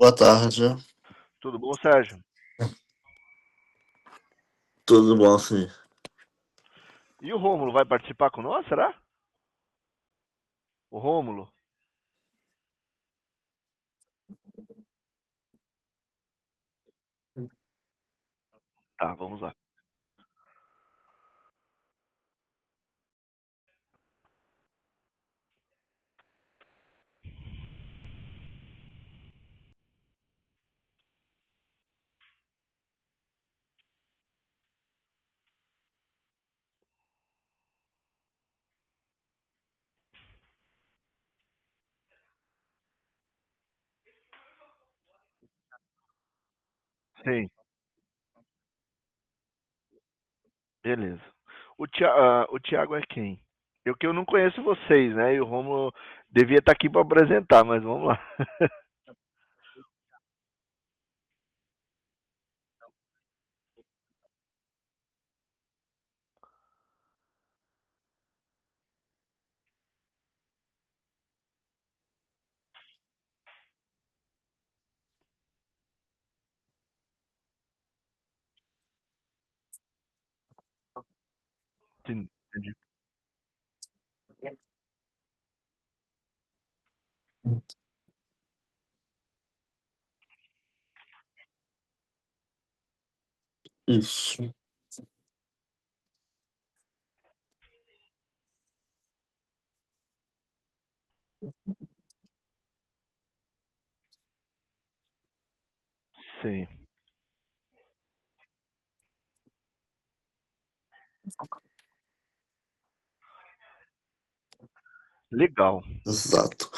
Boa tarde. Tudo bom, Sérgio? Tudo bom, sim. E o Rômulo vai participar com nós, será? O Rômulo? Tá, vamos lá. Sim, beleza. O Thiago é quem? Eu que eu não conheço vocês, né? E o Rômulo devia estar aqui para apresentar, mas vamos lá. Entendi. Isso. Sim, legal. Exato.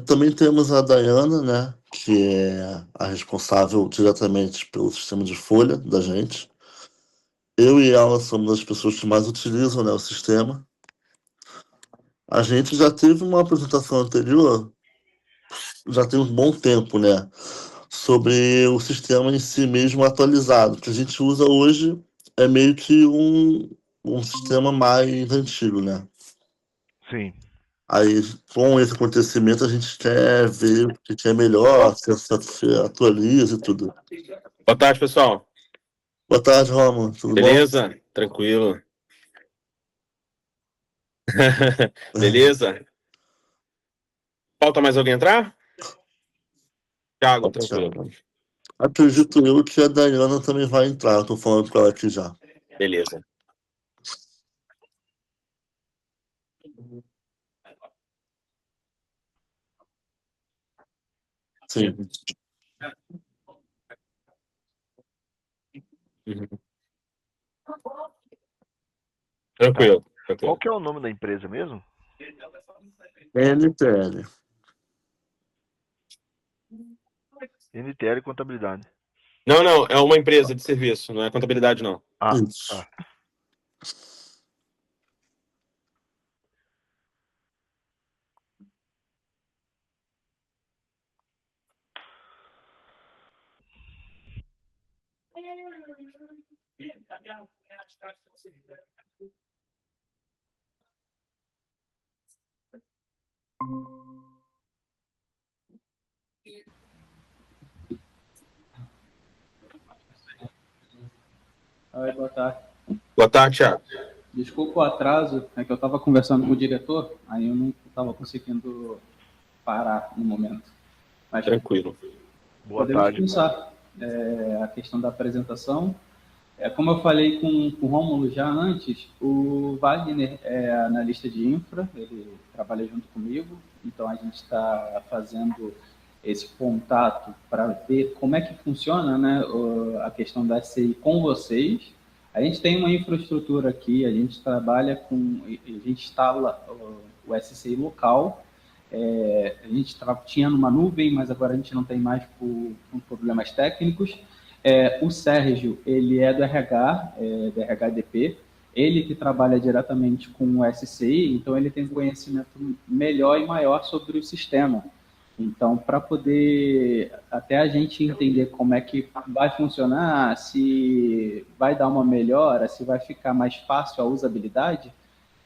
Também temos a Dayana, né? Que é a responsável diretamente pelo sistema de folha da gente. Eu e ela somos as pessoas que mais utilizam, né, o sistema. A gente já teve uma apresentação anterior, já tem um bom tempo, né? Sobre o sistema em si mesmo atualizado. O que a gente usa hoje é meio que um sistema mais antigo, né? Sim. Aí, com esse acontecimento, a gente quer ver o que é melhor, se atualiza e tudo. Boa tarde, pessoal. Boa tarde, Romulo. Tudo bom? Beleza? Tranquilo. Beleza? Falta mais alguém entrar? Thiago, tranquilo. Acredito eu que a Dayana também vai entrar. Estou falando com ela aqui já. Beleza. Sim. Uhum. Tranquilo. Qual Tranquilo. que é o nome da empresa mesmo? NTL. NTL Contabilidade. Não, é uma empresa de serviço, não é contabilidade, não. Ah, Isso. tá. Oi, boa tarde. Boa tarde, Thiago. Desculpa o atraso, é que eu estava conversando com o diretor, aí eu não estava conseguindo parar no momento. Mas Tranquilo. Boa podemos tarde. começar a questão da apresentação. Como eu falei com o Rômulo já antes, o Wagner é analista de infra, ele trabalha junto comigo, então a gente está fazendo esse contato para ver como é que funciona, né, a questão da SCI com vocês. A gente tem uma infraestrutura aqui, a gente trabalha com, a gente instala o SCI local, a gente tinha numa nuvem, mas agora a gente não tem mais por problemas técnicos. O Sérgio, ele é do RH, do RHDP, ele que trabalha diretamente com o SCI, então ele tem um conhecimento melhor e maior sobre o sistema. Então, para poder até a gente entender como é que vai funcionar, se vai dar uma melhora, se vai ficar mais fácil a usabilidade,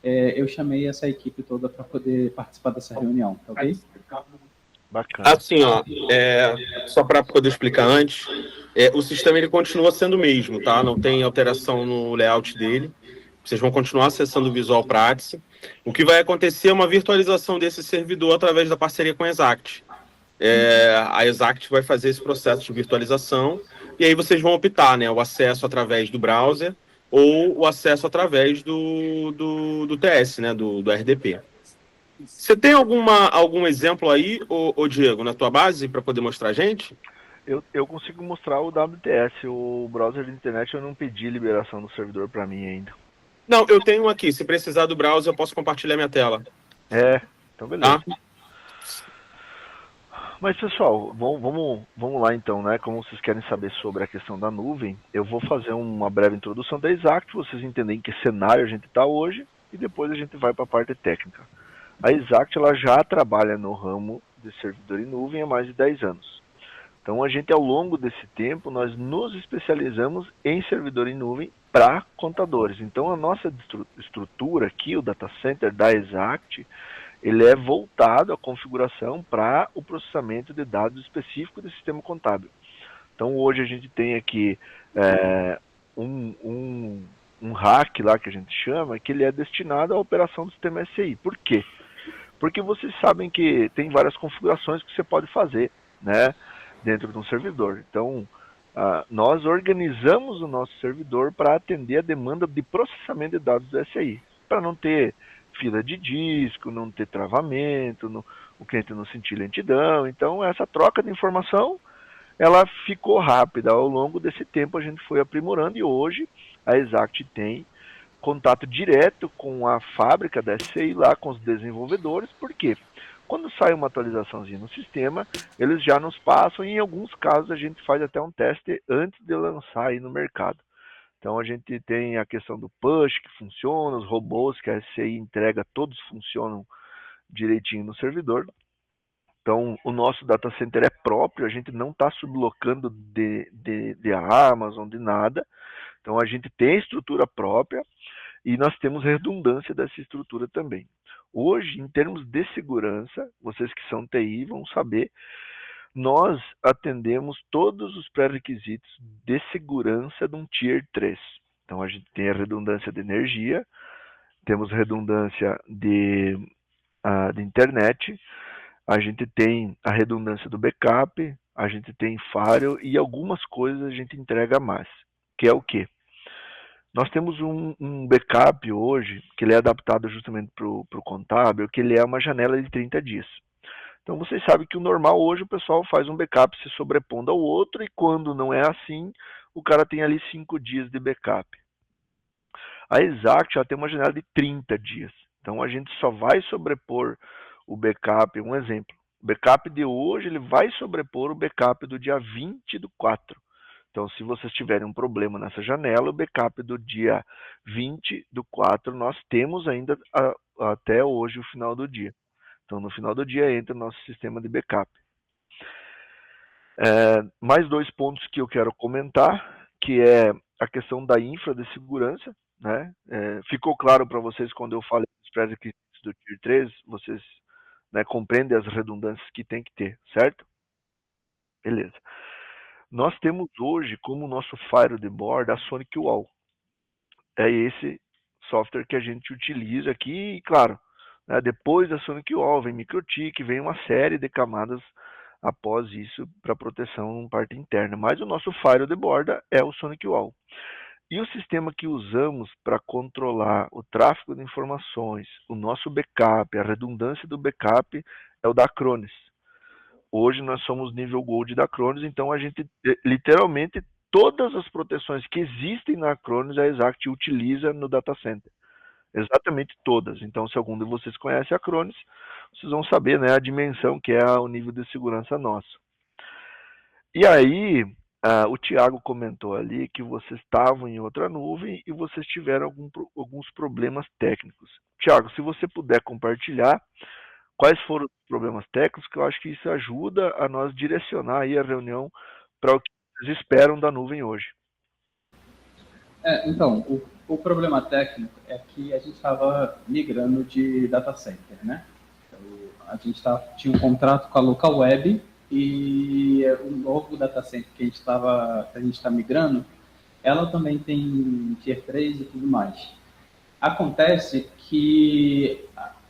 eu chamei essa equipe toda para poder participar dessa reunião, tá ok? Bacana. Assim, ó, só para poder explicar antes, o sistema ele continua sendo o mesmo, tá? Não tem alteração no layout dele. Vocês vão continuar acessando o Visual Practice. O que vai acontecer é uma virtualização desse servidor através da parceria com a Exact. A Exact vai fazer esse processo de virtualização e aí vocês vão optar, né? O acesso através do browser ou o acesso através do TS, né? Do RDP. Você tem algum exemplo aí, ô Diego, na tua base para poder mostrar a gente? Eu consigo mostrar o WTS, o browser de internet. Eu não pedi liberação do servidor para mim ainda. Não, eu tenho um aqui. Se precisar do browser, eu posso compartilhar minha tela. Então beleza. Tá? Mas pessoal, vamos lá então, né? Como vocês querem saber sobre a questão da nuvem, eu vou fazer uma breve introdução da Exact, vocês entenderem em que cenário a gente está hoje, e depois a gente vai para a parte técnica. A Exact ela já trabalha no ramo de servidor em nuvem há mais de 10 anos. Então a gente, ao longo desse tempo, nós nos especializamos em servidor em nuvem para contadores. Então a nossa estrutura aqui, o data center da Exact, ele é voltado à configuração para o processamento de dados específicos do sistema contábil. Então hoje a gente tem aqui um rack lá que a gente chama, que ele é destinado à operação do sistema SI. Por quê? Porque vocês sabem que tem várias configurações que você pode fazer, né, dentro de um servidor. Então, nós organizamos o nosso servidor para atender a demanda de processamento de dados do SI, para não ter fila de disco, não ter travamento, o cliente não sentir lentidão. Então, essa troca de informação, ela ficou rápida. Ao longo desse tempo, a gente foi aprimorando e hoje a Exact tem contato direto com a fábrica da SCI lá, com os desenvolvedores. Por quê? Quando sai uma atualizaçãozinha no sistema, eles já nos passam e em alguns casos a gente faz até um teste antes de lançar aí no mercado. Então a gente tem a questão do push que funciona, os robôs que a SCI entrega, todos funcionam direitinho no servidor. Então o nosso data center é próprio, a gente não está sublocando de Amazon, de nada. Então a gente tem estrutura própria e nós temos redundância dessa estrutura também. Hoje, em termos de segurança, vocês que são TI vão saber, nós atendemos todos os pré-requisitos de segurança de um Tier 3. Então a gente tem a redundância de energia, temos redundância de internet, a gente tem a redundância do backup, a gente tem firewall e algumas coisas a gente entrega mais, que é o quê? Nós temos um backup hoje, que ele é adaptado justamente para o contábil, que ele é uma janela de 30 dias. Então vocês sabem que o normal hoje o pessoal faz um backup se sobrepondo ao outro, e quando não é assim, o cara tem ali 5 dias de backup. A Exact já tem uma janela de 30 dias. Então a gente só vai sobrepor o backup, um exemplo. O backup de hoje ele vai sobrepor o backup do dia 20/4. Então, se vocês tiverem um problema nessa janela, o backup do dia 20/4 nós temos ainda até hoje o final do dia. Então, no final do dia entra o nosso sistema de backup. Mais 2 pontos que eu quero comentar, que é a questão da infra de segurança, né? Ficou claro para vocês quando eu falei dos pré-requisitos do Tier 3, vocês, né, compreendem as redundâncias que tem que ter, certo? Beleza. Nós temos hoje como nosso firewall de borda a SonicWall. É esse software que a gente utiliza aqui e, claro, né, depois da SonicWall vem MikroTik, vem uma série de camadas após isso para proteção parte interna. Mas o nosso firewall de borda é o SonicWall. E o sistema que usamos para controlar o tráfego de informações, o nosso backup, a redundância do backup é o da Acronis. Hoje nós somos nível Gold da Acronis, então a gente, literalmente, todas as proteções que existem na Acronis, a Exact utiliza no data center. Exatamente todas. Então, se algum de vocês conhece a Acronis, vocês vão saber, né, a dimensão que é o nível de segurança nosso. E aí, o Thiago comentou ali que vocês estavam em outra nuvem e vocês tiveram alguns problemas técnicos. Thiago, se você puder compartilhar quais foram os problemas técnicos, que eu acho que isso ajuda a nós direcionar aí a reunião para o que vocês esperam da nuvem hoje. Então, o problema técnico é que a gente estava migrando de data center, né? Então, a gente tinha um contrato com a Local Web e o novo data center que a gente está migrando, ela também tem Tier 3 e tudo mais. Acontece que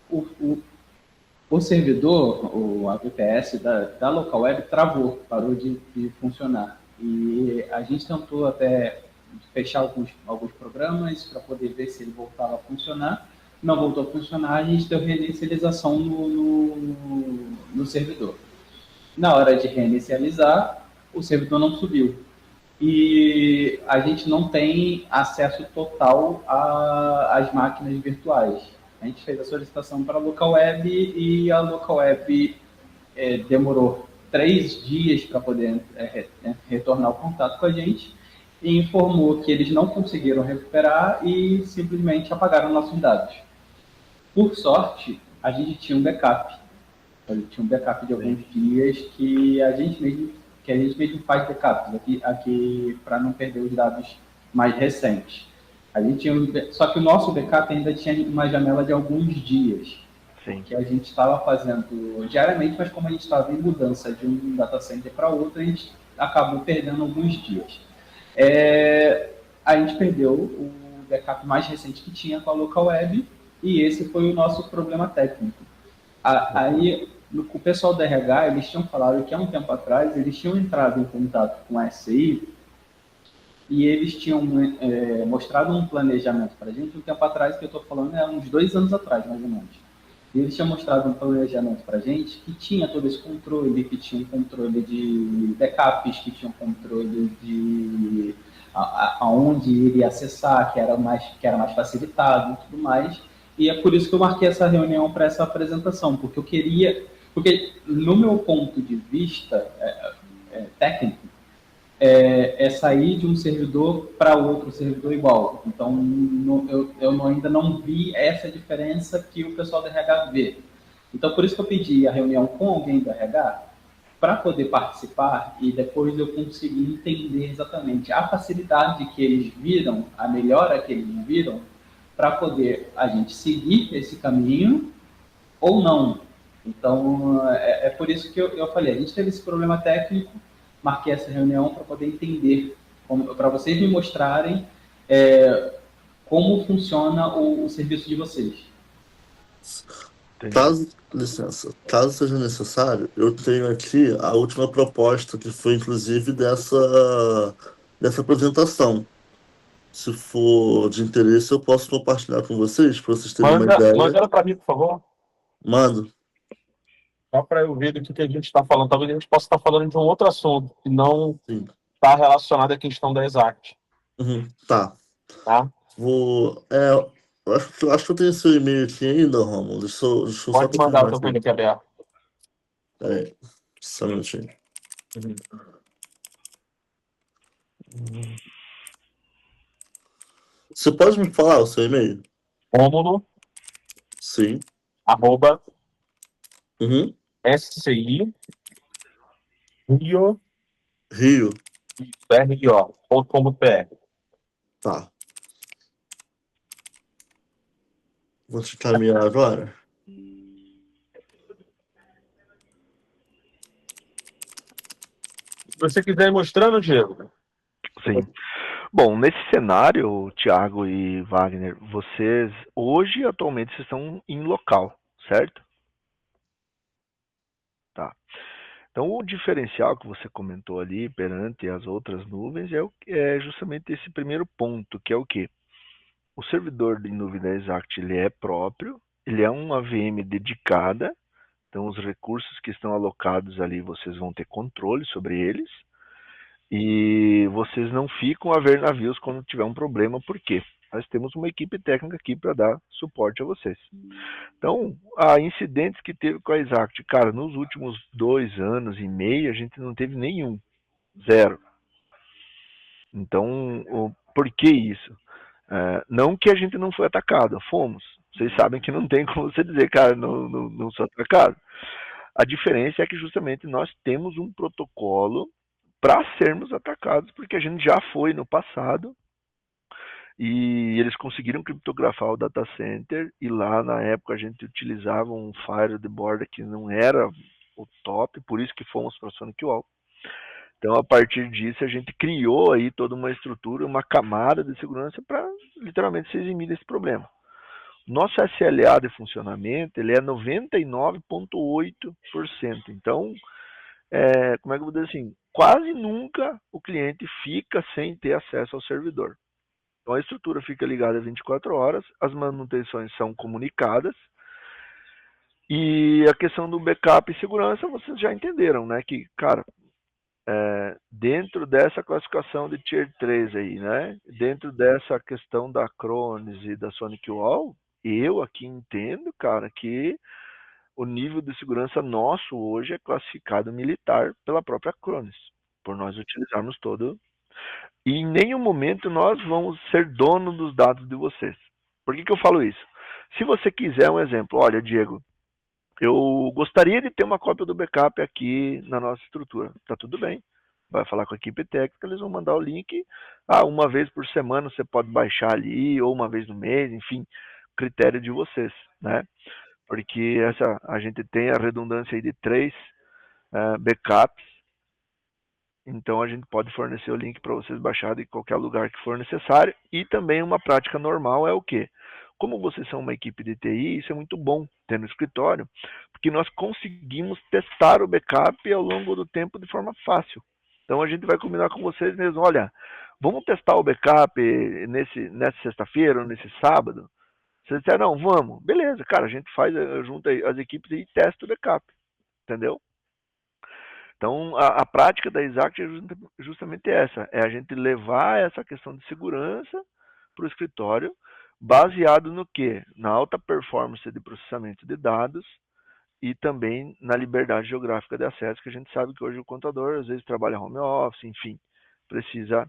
o servidor, o VPS da Local Web travou, parou de funcionar. E a gente tentou até fechar alguns programas para poder ver se ele voltava a funcionar. Não voltou a funcionar, a gente deu reinicialização no servidor. Na hora de reinicializar, o servidor não subiu. E a gente não tem acesso total às máquinas virtuais. A gente fez a solicitação para a Local Web e a Local Web demorou 3 dias para poder retornar o contato com a gente e informou que eles não conseguiram recuperar e simplesmente apagaram nossos dados. Por sorte, a gente tinha um backup. A gente tinha um backup de alguns dias que a gente mesmo faz backups aqui para não perder os dados mais recentes. Só que o nosso backup ainda tinha uma janela de alguns dias. Sim. Que a gente estava fazendo diariamente, mas como a gente estava em mudança de um data center para outro, a gente acabou perdendo alguns dias. A gente perdeu o backup mais recente que tinha com a Local Web e esse foi o nosso problema técnico. Aí, o pessoal da RH, eles tinham falado que há um tempo atrás, eles tinham entrado em contato com a SCI e eles tinham mostrado um planejamento para a gente. Um tempo atrás, que eu estou falando, uns 2 anos atrás, mais ou menos. E eles tinham mostrado um planejamento para a gente que tinha todo esse controle, que tinha um controle de backups, que tinha um controle de aonde iria acessar, que era mais facilitado e tudo mais. E é por isso que eu marquei essa reunião para essa apresentação, porque no meu ponto de vista técnico, sair de um servidor para outro servidor igual. Então, eu ainda não vi essa diferença que o pessoal do RH vê. Então, por isso que eu pedi a reunião com alguém do RH para poder participar e depois eu conseguir entender exatamente a facilidade que eles viram, a melhora que eles viram, para poder a gente seguir esse caminho ou não. Então, por isso que eu falei, a gente teve esse problema técnico, marquei essa reunião para poder entender, para vocês me mostrarem como funciona o serviço de vocês. Caso seja necessário, eu tenho aqui a última proposta, que foi inclusive dessa apresentação. Se for de interesse, eu posso compartilhar com vocês, para vocês terem uma ideia. Manda ela para mim, por favor. Mando. Só para eu ver do que a gente está falando. Talvez a gente possa estar falando de um outro assunto que não Sim. está relacionado à questão da Exact. Tá. Eu acho que eu tenho seu e-mail aqui ainda, Romulo. Deixa eu só Pode mandar, eu estou com ele aqui aberto. Peraí, só um minutinho. Você pode me falar o seu e-mail? Rômulo, Sim. @ Uhum. SCI Rio Rio. RO.com.br. Tá. Vou te caminhar agora. Se você quiser ir mostrando, Diego. Sim. Bom, nesse cenário, Thiago e Wagner, vocês hoje, atualmente, vocês estão em local, certo? Tá. Então, o diferencial que você comentou ali perante as outras nuvens é justamente esse primeiro ponto, que é o quê? O servidor de nuvem da Exact, ele é próprio, ele é uma VM dedicada, então os recursos que estão alocados ali, vocês vão ter controle sobre eles, e vocês não ficam a ver navios quando tiver um problema, por quê? Nós temos uma equipe técnica aqui para dar suporte a vocês. Então, há incidentes que teve com a Exact, cara, nos últimos 2 anos e meio, a gente não teve nenhum, 0. Então, por que isso? Não que a gente não foi atacado, fomos. Vocês sabem que não tem como você dizer, cara, não sou atacado. A diferença é que justamente nós temos um protocolo para sermos atacados, porque a gente já foi no passado e eles conseguiram criptografar o data center, e lá na época a gente utilizava um firewall de borda que não era o top, por isso que fomos para SonicWall. Então, a partir disso, a gente criou aí toda uma estrutura, uma camada de segurança para literalmente se eximir desse problema. Nosso SLA de funcionamento ele é 99,8%. Então, como é que eu vou dizer assim? Quase nunca o cliente fica sem ter acesso ao servidor. Então, a estrutura fica ligada 24 horas, as manutenções são comunicadas, e a questão do backup e segurança, vocês já entenderam, né? Que, cara, dentro dessa classificação de Tier 3 aí, né? Dentro dessa questão da Acronis e da SonicWall, eu aqui entendo, cara, que o nível de segurança nosso hoje é classificado militar pela própria Acronis, por nós utilizarmos todo. E em nenhum momento nós vamos ser dono dos dados de vocês. Por que eu falo isso? Se você quiser um exemplo, olha, Diego, eu gostaria de ter uma cópia do backup aqui na nossa estrutura. Tá tudo bem. Vai falar com a equipe técnica, eles vão mandar o link. Uma vez por semana você pode baixar ali, ou uma vez no mês, enfim, critério de vocês, né? Porque a gente tem a redundância aí de 3 backups, então a gente pode fornecer o link para vocês baixarem em qualquer lugar que for necessário. E também uma prática normal é o quê? Como vocês são uma equipe de TI, isso é muito bom ter no escritório, porque nós conseguimos testar o backup ao longo do tempo de forma fácil. Então a gente vai combinar com vocês mesmo, olha, vamos testar o backup nessa sexta-feira ou nesse sábado? Vocês disseram, não, vamos. Beleza, cara, a gente faz, junta as equipes e testa o backup, entendeu? Então, a prática da Exact é justamente essa, é a gente levar essa questão de segurança para o escritório, baseado no quê? Na alta performance de processamento de dados e também na liberdade geográfica de acesso, que a gente sabe que hoje o contador às vezes trabalha home office, enfim, precisa,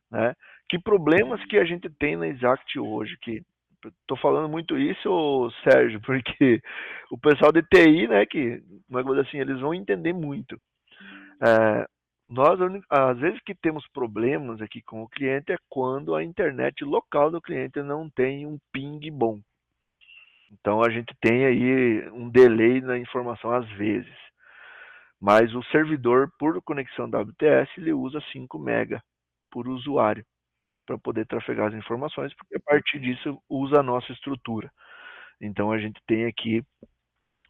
né? Que problemas que a gente tem na Exact hoje, que estou falando muito isso, Sérgio, porque o pessoal de TI, né, que, uma coisa assim, eles vão entender muito. Nós, às vezes que temos problemas aqui com o cliente é quando a internet local do cliente não tem um ping bom. Então a gente tem aí um delay na informação às vezes. Mas o servidor, por conexão WTS, ele usa 5 mega por usuário para poder trafegar as informações, porque a partir disso usa a nossa estrutura. Então a gente tem aqui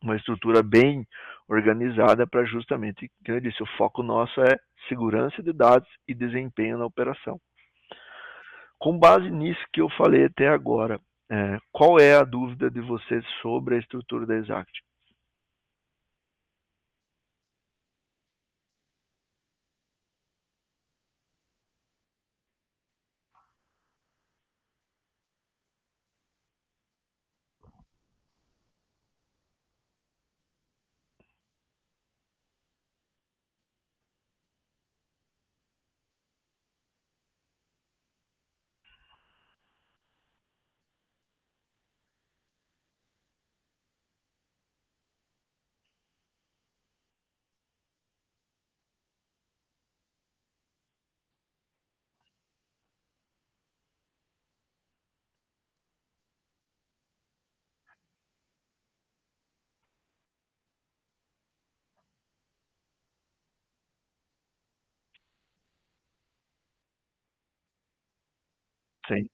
uma estrutura bem organizada para justamente, como eu disse, o foco nosso é segurança de dados e desempenho na operação. Com base nisso que eu falei até agora, qual é a dúvida de vocês sobre a estrutura da Exact? Sim.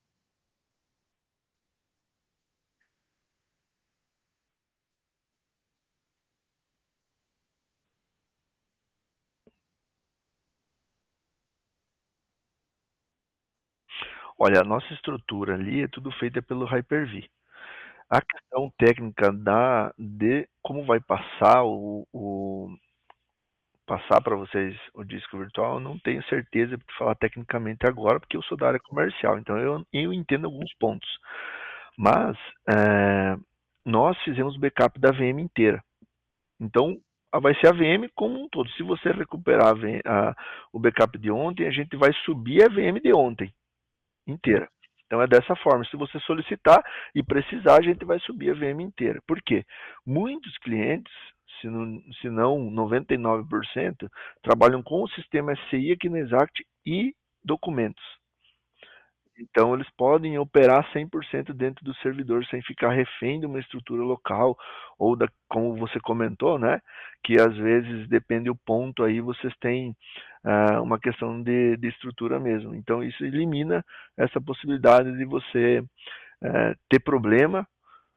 Olha, a nossa estrutura ali é tudo feita pelo Hyper-V. A questão técnica de como vai passar passar para vocês o disco virtual, eu não tenho certeza de falar tecnicamente agora, porque eu sou da área comercial, então eu entendo alguns pontos. Mas nós fizemos backup da VM inteira. Então, vai ser a VM como um todo. Se você recuperar o backup de ontem, a gente vai subir a VM de ontem inteira. Então é dessa forma. Se você solicitar e precisar, a gente vai subir a VM inteira. Por quê? Muitos clientes, se não 99%, trabalham com o sistema SCI aqui no Exact e documentos. Então, eles podem operar 100% dentro do servidor sem ficar refém de uma estrutura local ou da, como você comentou, né, que às vezes depende do ponto aí vocês têm uma questão de estrutura mesmo. Então, isso elimina essa possibilidade de você ter problema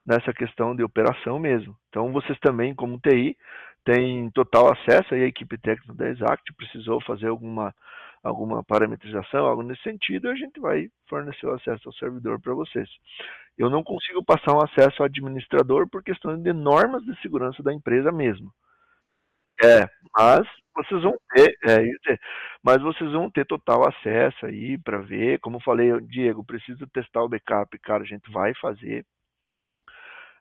nessa questão de operação mesmo. Então, vocês também, como TI, têm total acesso, aí a equipe técnica da Exact precisou fazer alguma parametrização, algo nesse sentido, a gente vai fornecer o acesso ao servidor para vocês. Eu não consigo passar um acesso ao administrador por questão de normas de segurança da empresa mesmo. Mas vocês vão ter, mas vocês vão ter total acesso aí para ver. Como eu falei, Diego, preciso testar o backup, cara, a gente vai fazer.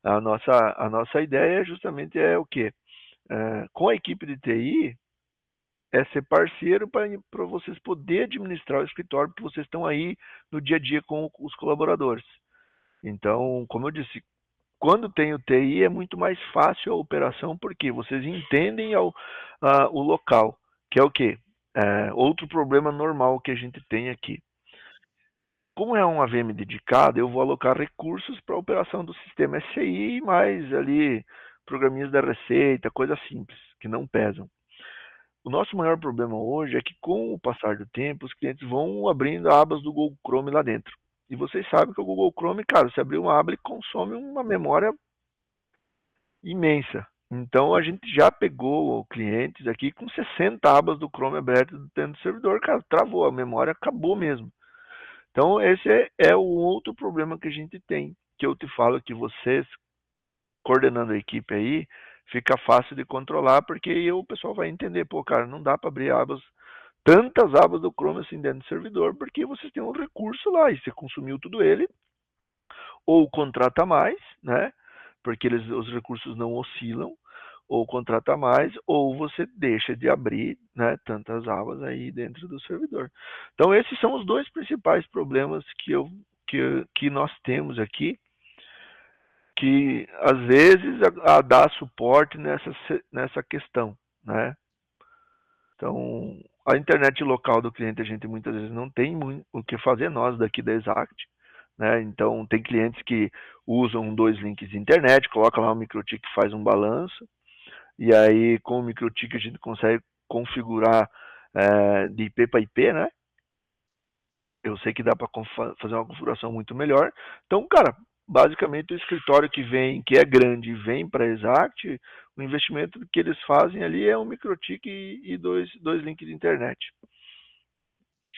A nossa ideia justamente é o quê? Com a equipe de TI, é ser parceiro para vocês poderem administrar o escritório, porque vocês estão aí no dia a dia com os colaboradores. Então, como eu disse, quando tem o TI é muito mais fácil a operação, porque vocês entendem o local, que é o quê? Outro problema normal que a gente tem aqui. Como é um AVM dedicado, eu vou alocar recursos para a operação do sistema SCI, mais ali programinhas da Receita, coisas simples, que não pesam. O nosso maior problema hoje é que, com o passar do tempo, os clientes vão abrindo abas do Google Chrome lá dentro. E vocês sabem que o Google Chrome, cara, se abrir uma aba, ele consome uma memória imensa. Então, a gente já pegou clientes aqui com 60 abas do Chrome abertas dentro do servidor, cara, travou, a memória acabou mesmo. Então, esse é o outro problema que a gente tem, que eu te falo que vocês, coordenando a equipe aí, fica fácil de controlar, porque aí o pessoal vai entender, pô, cara, não dá para abrir tantas abas do Chrome assim dentro do servidor, porque vocês têm um recurso lá, e você consumiu tudo ele, ou contrata mais, né, porque os recursos não oscilam, ou contrata mais, ou você deixa de abrir, né, tantas abas aí dentro do servidor. Então, esses são os dois principais problemas que nós temos aqui, que às vezes dá suporte nessa questão, né? Então, a internet local do cliente a gente muitas vezes não tem muito o que fazer, nós daqui da Exact, né? Então, tem clientes que usam 2 links de internet, coloca lá um MikroTik que faz um balanço, e aí com o MikroTik a gente consegue configurar de IP para IP, né? Eu sei que dá para fazer uma configuração muito melhor. Então, cara, basicamente o escritório que vem, que é grande, vem para a Exact, o investimento que eles fazem ali é um MikroTik e dois links de internet.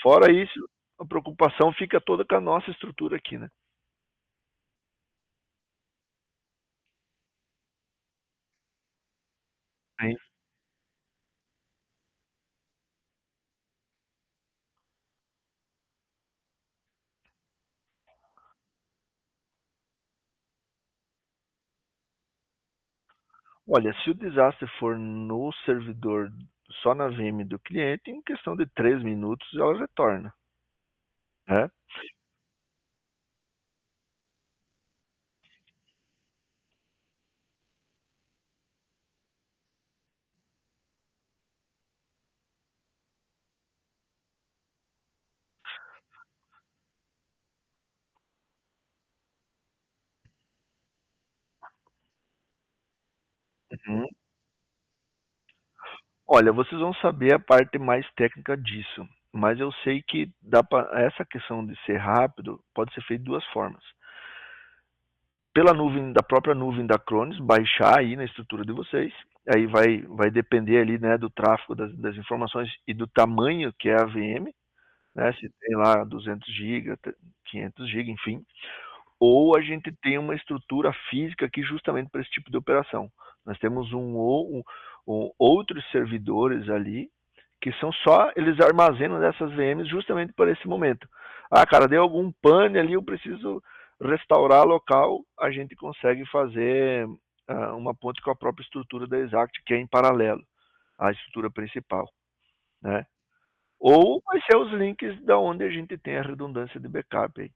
Fora isso, a preocupação fica toda com a nossa estrutura aqui, né? Sim. Olha, se o desastre for no servidor, só na VM do cliente, em questão de 3 minutos ela retorna, né? Uhum. Olha, vocês vão saber a parte mais técnica disso, mas eu sei que essa questão de ser rápido pode ser feito de duas formas. Pela nuvem, da própria nuvem da Cronos, baixar aí na estrutura de vocês, aí vai depender ali, né, do tráfego das informações e do tamanho que é a VM, né, se tem lá 200 GB, 500 GB, enfim, ou a gente tem uma estrutura física aqui justamente para esse tipo de operação. Nós temos outros servidores ali que são só, eles armazenam essas VMs justamente para esse momento. Ah, cara, deu algum pane ali, eu preciso restaurar local, a gente consegue fazer uma ponte com a própria estrutura da Exact, que é em paralelo à estrutura principal, né? Ou vai ser os links da onde a gente tem a redundância de backup aí.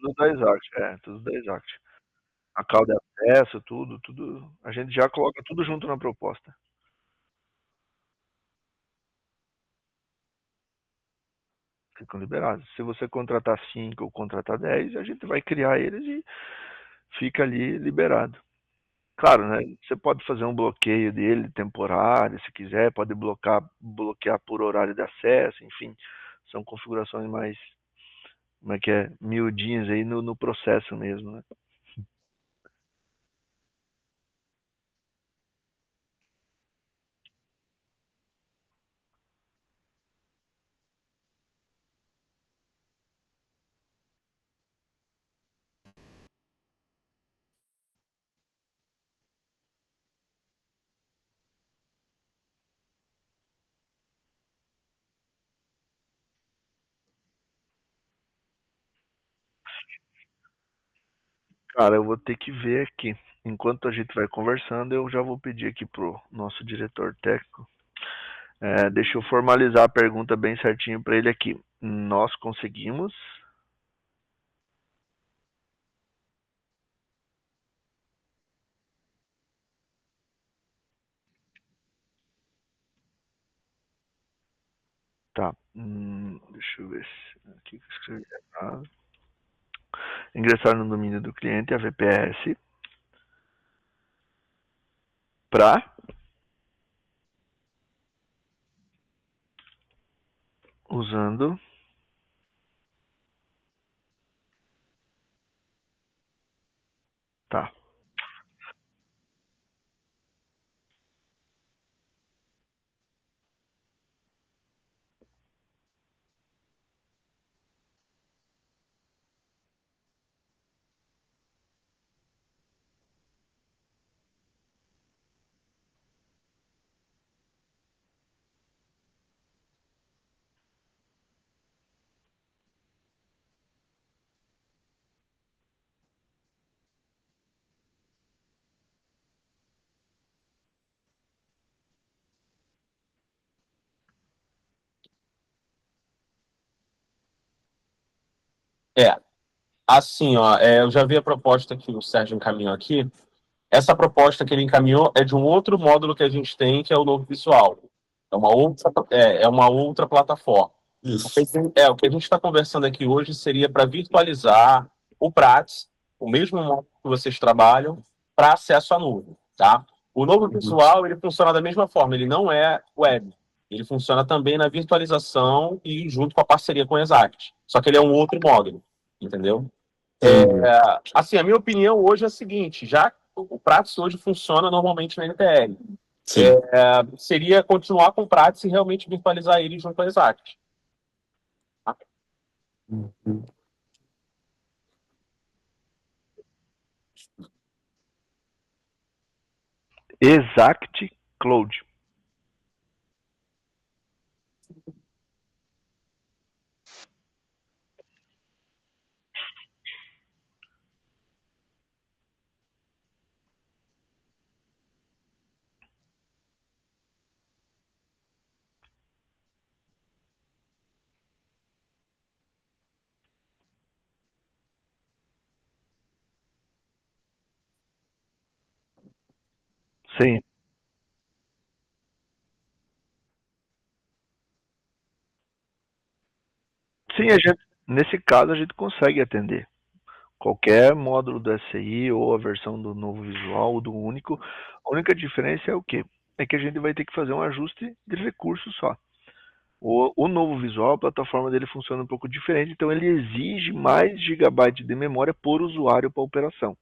tudo da Exact, tudo da Exact. A cauda de acesso, tudo, a gente já coloca tudo junto na proposta. Ficam liberados. Se você contratar 5 ou contratar 10, a gente vai criar eles e fica ali liberado. Claro, né? Você pode fazer um bloqueio dele temporário, se quiser, pode bloquear por horário de acesso, enfim, são configurações mais, como é que é, miudinhas aí no processo mesmo, né? Cara, eu vou ter que ver aqui. Enquanto a gente vai conversando, eu já vou pedir aqui pro nosso diretor técnico. Deixa eu formalizar a pergunta bem certinho para ele aqui. Nós conseguimos? Tá. Deixa eu ver se aqui que eu escrevi errado. Ingressar no domínio do cliente, a VPS, para usando tá. Assim, ó, eu já vi a proposta que o Sérgio encaminhou aqui. Essa proposta que ele encaminhou é de um outro módulo que a gente tem, que é o novo visual. É uma outra plataforma. Isso. O que a gente está conversando aqui hoje seria para virtualizar o Prats, o mesmo módulo que vocês trabalham, para acesso à nuvem, tá? O novo visual, ele funciona da mesma forma, ele não é web. Ele funciona também na virtualização e junto com a parceria com o Exact. Só que ele é um outro módulo, entendeu? Assim, a minha opinião hoje é a seguinte, já o Prats hoje funciona normalmente na NTL. Sim. Seria continuar com o Prats e realmente virtualizar ele junto com o Exact. Exact Cloud. Sim. Sim, nesse caso a gente consegue atender qualquer módulo do SI ou a versão do novo visual ou do único. A única diferença é o quê? É que a gente vai ter que fazer um ajuste de recursos só. O novo visual, a plataforma dele funciona um pouco diferente, então ele exige mais gigabyte de memória por usuário para operação.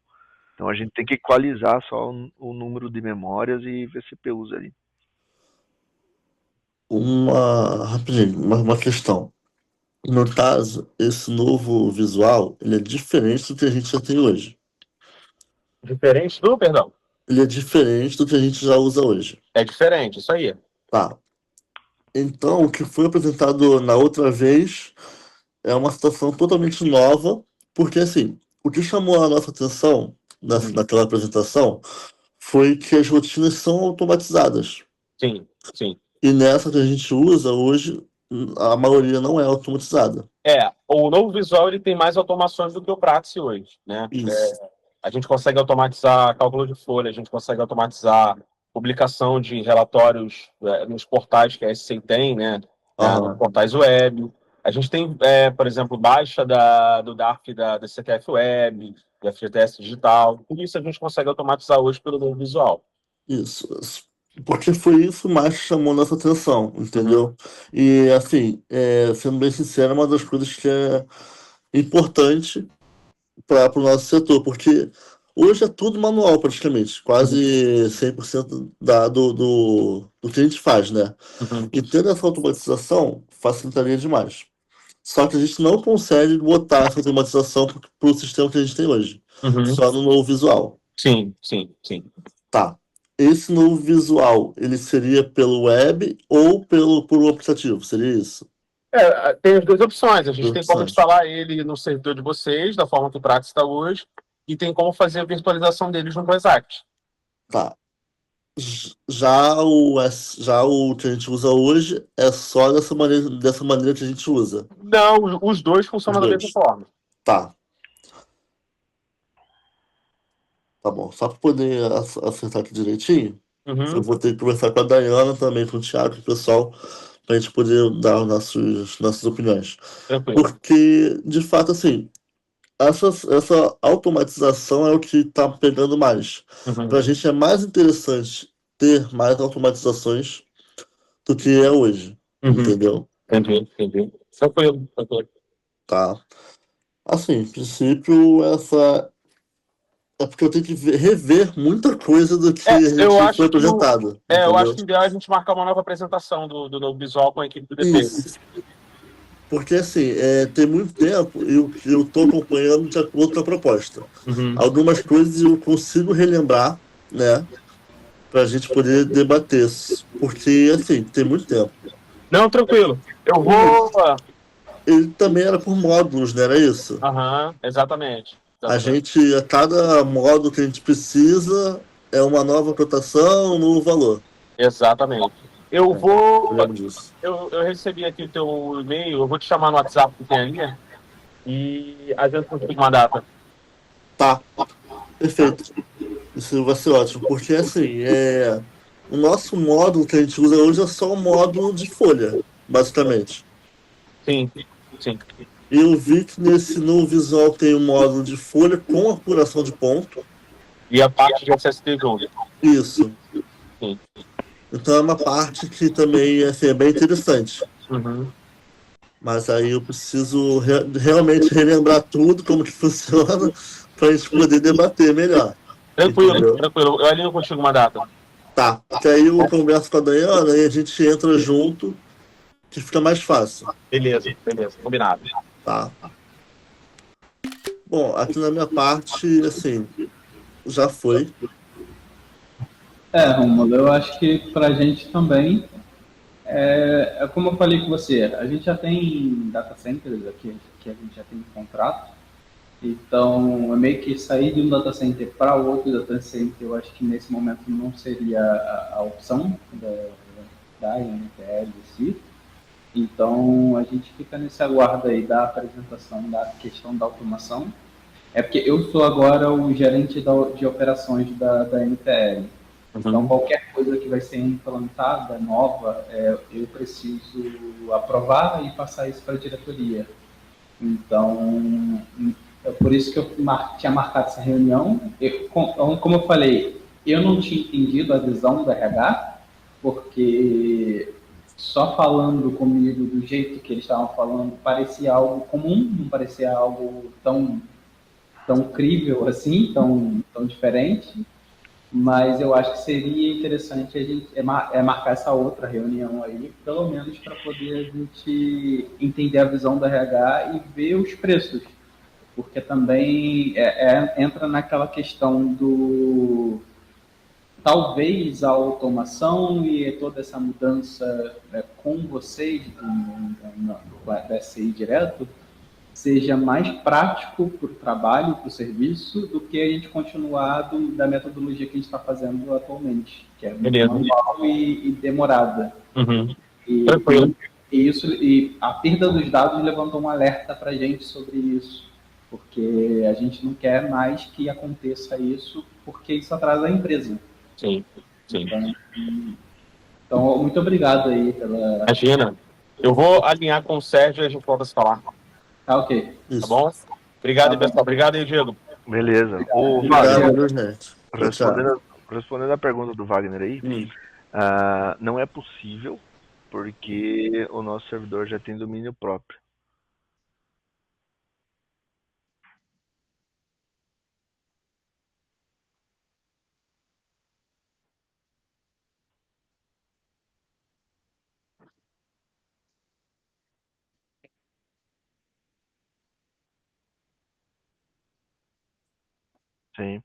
Então a gente tem que equalizar só o número de memórias e VCPUs ali. Rapidinho, uma questão. No caso, esse novo visual, ele é diferente do que a gente já tem hoje. Diferente do, perdão? Ele é diferente do que a gente já usa hoje. É diferente, isso aí. Tá. Então, o que foi apresentado na outra vez é uma situação totalmente nova, porque, assim, o que chamou a nossa atenção naquela apresentação foi que as rotinas são automatizadas. Sim, sim. E nessa que a gente usa hoje, a maioria não é automatizada. O novo visual ele tem mais automações do que o Pratice hoje, né? Isso. A gente consegue automatizar cálculo de folha, a gente consegue automatizar publicação de relatórios nos portais que a SCI tem, né? Nos portais web. A gente tem, por exemplo, baixa do DARF da CTF Web, da FGTS Digital. Tudo isso a gente consegue automatizar hoje pelo novo visual. Isso. Porque foi isso mais que chamou nossa atenção, entendeu? E, assim, sendo bem sincero, é uma das coisas que é importante para o nosso setor, porque hoje é tudo manual, praticamente, quase 100% do que a gente faz, né? E tendo essa automatização facilitaria demais. Só que a gente não consegue botar essa automatização para o sistema que a gente tem hoje, só no novo visual. Sim. Tá. Esse novo visual, ele seria pelo web ou por um aplicativo? Seria isso? Tem as duas opções. A gente Duas tem como opções. instalar ele no servidor de vocês, da forma que o Praxis está hoje, e tem como fazer a virtualização deles no Transact. Tá. Já o que a gente usa hoje é só dessa maneira que a gente usa. Não, os dois funcionam da mesma forma. Tá. Tá bom. Só para poder acertar aqui direitinho, eu vou ter que conversar com a Dayana também, com o Thiago, com o pessoal, para a gente poder dar nossas opiniões. Tranquilo. Porque, de fato, assim, essa automatização é o que está pegando mais. Para a gente é mais interessante ter mais automatizações do que é hoje. Entendeu? Entendi. Tranquilo. Tá. Assim, em princípio, é porque eu tenho que rever muita coisa do que a gente foi apresentado. Eu acho que o ideal é a gente marcar uma nova apresentação do novo visual com a equipe do DP. Isso. Porque, assim, tem muito tempo eu estou acompanhando de acordo com a proposta. Algumas coisas eu consigo relembrar, né? Para a gente poder debater. Porque, assim, tem muito tempo. Não, tranquilo. Eu vou... Ele também era por módulos, não era isso? Exatamente. A cada módulo que a gente precisa é uma nova cotação, um novo valor. Exatamente. Eu lembro disso. Eu recebi aqui o teu e-mail, eu vou te chamar no WhatsApp que tem ali e a gente consegue uma data. Tá. Perfeito. Isso vai ser ótimo, porque assim, o nosso módulo que a gente usa hoje é só um módulo de folha, basicamente. Sim. Eu vi que nesse novo visual tem um módulo de folha com apuração de ponto. E a parte de SSD junto. Isso. Sim. Então é uma parte que também é bem interessante. Mas aí eu preciso realmente relembrar tudo, como que funciona, para a gente poder debater melhor. Tranquilo. Eu alinho contigo uma data. Tá, porque aí eu converso com a Dayana e a gente entra junto, que fica mais fácil. Beleza. Combinado. Tá. Bom, aqui na minha parte, assim, já foi. Romulo, eu acho que para a gente também, como eu falei com você, a gente já tem data centers aqui, que a gente já tem contrato, então é meio que sair de um data center para outro data center, eu acho que nesse momento não seria a opção da INTL em si. Então a gente fica nesse aguardo aí da apresentação da questão da automação. É porque eu sou agora o gerente de operações da NTL. Então, qualquer coisa que vai ser implantada, nova, eu preciso aprovar e passar isso para a diretoria. Então, é por isso que eu tinha marcado essa reunião. Como eu falei, eu não tinha entendido a visão do RH, porque só falando comigo do jeito que eles estavam falando, parecia algo comum, não parecia algo tão crível assim, tão diferente. Mas eu acho que seria interessante a gente marcar essa outra reunião aí, pelo menos para poder a gente entender a visão do RH e ver os preços, porque também entra naquela questão do talvez a automação e toda essa mudança com vocês da SCI direto seja mais prático para o trabalho, para o serviço, do que a gente continuar da metodologia que a gente está fazendo atualmente, que é muito manual e demorada. Tranquilo. e a perda dos dados levantou um alerta para a gente sobre isso, porque a gente não quer mais que aconteça isso, porque isso atrasa a empresa. Sim, sim. Então muito obrigado aí pela... Imagina. Eu vou alinhar com o Sérgio e a gente volta a se falar. Tá ok. Tá Isso. bom? Obrigado, Tá bom. pessoal. Obrigado aí, Diego. Beleza. Ô, Obrigado, Wagner, viu, gente? Tchau, tchau. respondendo a pergunta do Wagner aí, não é possível, porque o nosso servidor já tem domínio próprio. Sim.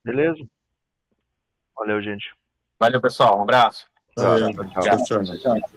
Beleza? Valeu, gente. Valeu, pessoal. Um abraço. Valeu. Tchau, tchau. Tchau, tchau. Tchau, tchau.